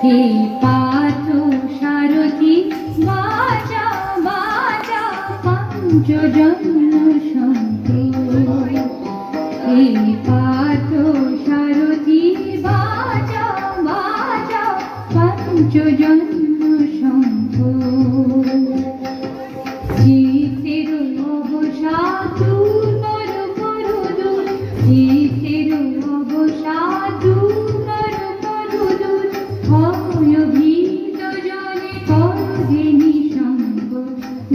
হে পার্থ সারথি বাজা বাজা পঞ্চজন্য শঙ্খ। হে পার্থ সারথি বাজা বাজা পঞ্চজন্য শঙ্খ। চিতের অবসাদ নর করুদূর, চিতের অবসাদ নর করুদূর, ভয়ভীত জনে করধেনি শঙ্খ,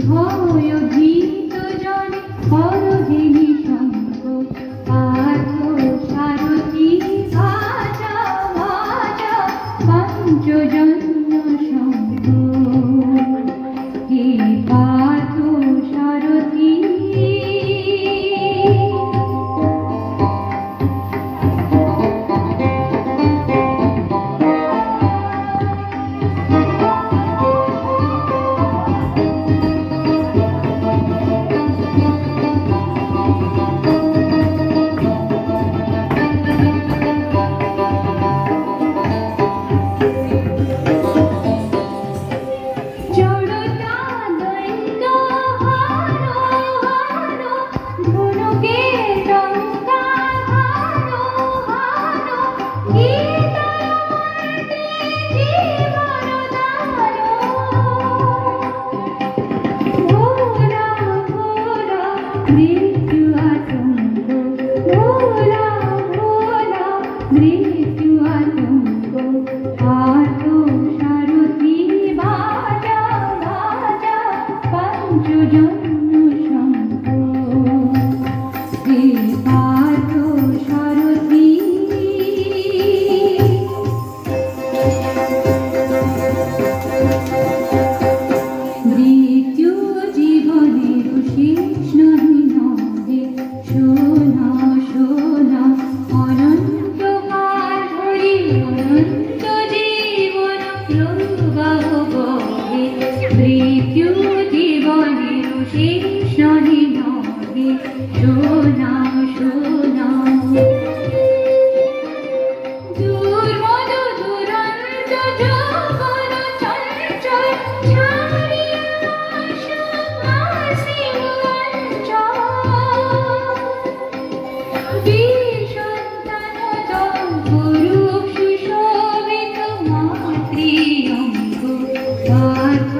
ভয়ভীত জনে করধেনি শঙ্খ। পার্থ সারথি বাজা বাজা পঞ্চজন্য শঙ্খ। হে পার্থ সারথি মৃত্যু আতঙ্ক, ভোলা ভোলা মৃত্যু আতঙ্ক। পার্থ সারথি বাজা বাজা পঞ্চজন্য শঙ্খ। হে পার্থ সারথি মৃত্যু জীবনের শেষ নহে নহে, শোনা শোনা অনন্তকাল ধরে অনন্ত জীবন প্রবাহ বহে। মৃত্যু জীবনের শেষ নহে নহে, শোনা শোনা দুর্মদ দুরন্ত যৌবন চঞ্চল ছাড়িয়া আসো আসিব অঞ্চল। বীর সন্তান পুরুষ সুশোভিত মাতৃঅঙ্গ। পার্থ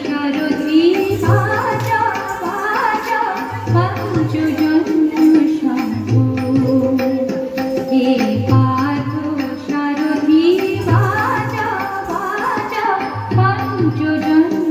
সারথি বাজা বাজা পঞ্চজন্য শঙ্খ। হে পার্থ সারথি বাজা বাজা পঞ্চজন্য